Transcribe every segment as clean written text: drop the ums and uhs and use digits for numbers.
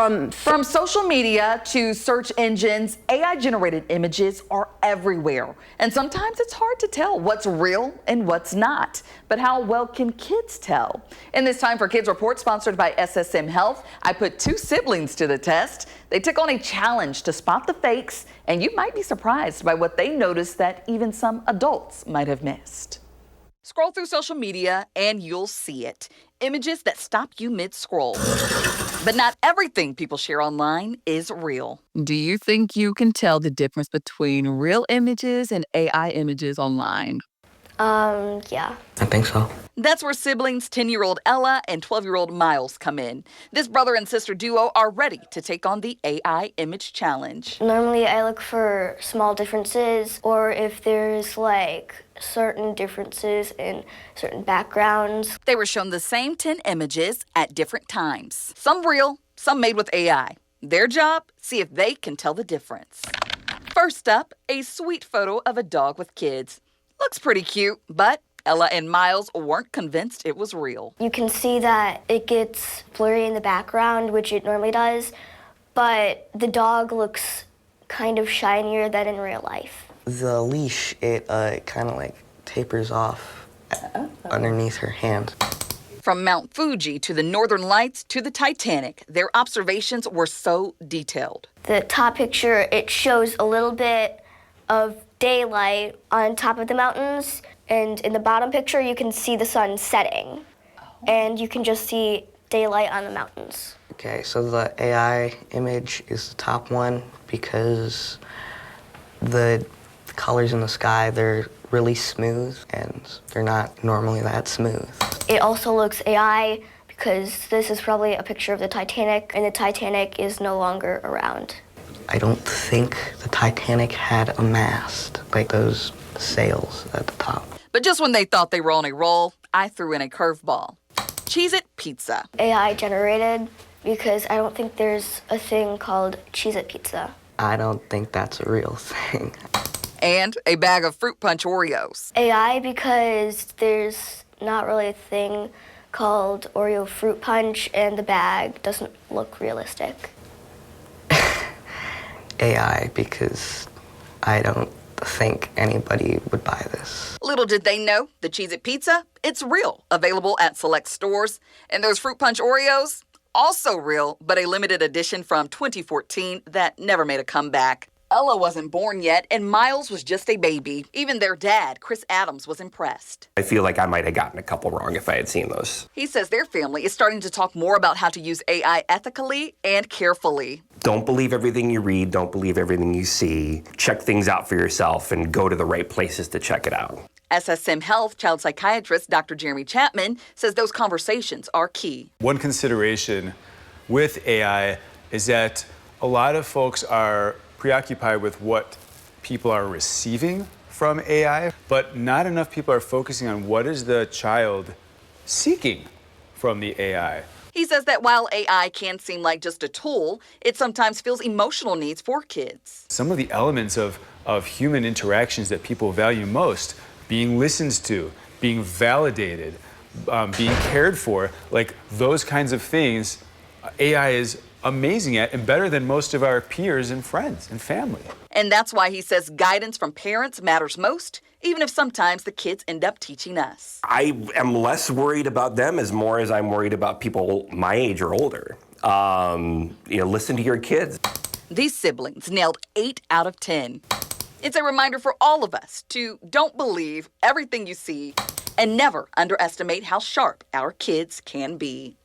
From social media to search engines, AI-generated images are everywhere. And sometimes it's hard to tell what's real and what's not. But how well can kids tell? In this Time for Kids report sponsored by SSM Health, I put two siblings to the test. They took on a challenge to spot the fakes, and you might be surprised by what they noticed that even some adults might have missed. Scroll through social media and you'll see it. Images that stop you mid-scroll. But not everything people share online is real. Do you think you can tell the difference between real images and AI images online? Yeah. I think so. That's where siblings 10-year-old Ella and 12-year-old Miles come in. This brother and sister duo are ready to take on the AI image challenge. Normally I look for small differences, or if there's like certain differences in certain backgrounds. They were shown the same 10 images at different times. Some real, some made with AI. Their job, see if they can tell the difference. First up, a sweet photo of a dog with kids. Looks pretty cute, but Ella and Miles weren't convinced it was real. You can see that it gets blurry in the background, which it normally does, but the dog looks kind of shinier than in real life. The leash, it kind of like tapers off underneath her hand. From Mount Fuji to the Northern Lights to the Titanic, their observations were so detailed. The top picture, it shows a little bit of daylight on top of the mountains, and in the bottom picture you can see the sun setting, and you can just see daylight on the mountains. Okay, so the AI image is the top one because the colors in the sky, they're really smooth and they're not normally that smooth. It also looks AI because this is probably a picture of the Titanic, and the Titanic is no longer around. I don't think the Titanic had a mast, like those sails at the top. But just when they thought they were on a roll, I threw in a curveball. Cheez-It pizza. AI generated because I don't think there's a thing called Cheez-It pizza. I don't think that's a real thing. And a bag of Fruit Punch Oreos. AI because there's not really a thing called Oreo Fruit Punch, and the bag doesn't look realistic. AI because I don't think anybody would buy this. Little did they know, the Cheez-It pizza, it's real. Available at select stores. And those Fruit Punch Oreos, also real, but a limited edition from 2014 that never made a comeback. Ella wasn't born yet, and Miles was just a baby. Even their dad, Chris Adams, was impressed. I feel like I might have gotten a couple wrong if I had seen those. He says their family is starting to talk more about how to use AI ethically and carefully. Don't believe everything you read, don't believe everything you see. Check things out for yourself and go to the right places to check it out. SSM Health child psychiatrist Dr. Jeremy Chapman says those conversations are key. One consideration with AI is that a lot of folks are preoccupied with what people are receiving from AI, but not enough people are focusing on what is the child seeking from the AI. He says that while AI can seem like just a tool, it sometimes fills emotional needs for kids. Some of the elements of human interactions that people value most, being listened to, being validated, being cared for, like those kinds of things, AI is amazing at and better than most of our peers and friends and family. And that's why he says guidance from parents matters most, even if sometimes the kids end up teaching us. I am less worried about them as more as I'm worried about people my age or older. Listen to your kids. These siblings nailed 8 out of 10. It's a reminder for all of us to don't believe everything you see and never underestimate how sharp our kids can be.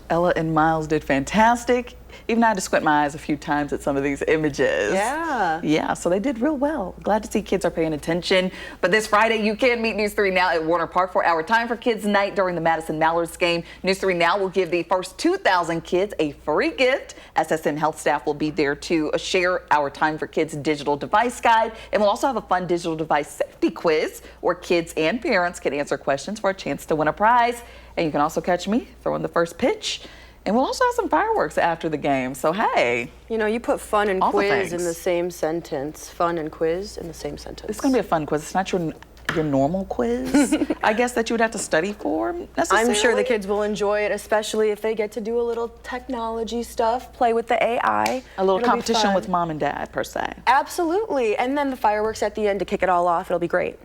Ella and Miles did fantastic. Even I had to squint my eyes a few times at some of these images. Yeah, so they did real well. Glad to see kids are paying attention. But this Friday, you can meet News 3 Now at Warner Park for our Time for Kids night during the Madison Mallards game. News 3 Now will give the first 2,000 kids a free gift. SSM Health staff will be there to share our Time for Kids digital device guide. And we'll also have a fun digital device safety quiz where kids and parents can answer questions for a chance to win a prize. And you can also catch me throwing the first pitch. And we'll also have some fireworks after the game. So, hey. You know, you put fun and all quiz in the same sentence. Fun and quiz in the same sentence. It's going to be a fun quiz. It's not your your normal quiz, I guess, that you would have to study for necessarily. I'm sure the kids will enjoy it, especially if they get to do a little technology stuff, play with the AI. A little It'll be competition fun. with mom and dad, per se. Absolutely. And then the fireworks at the end to kick it all off. It'll be great.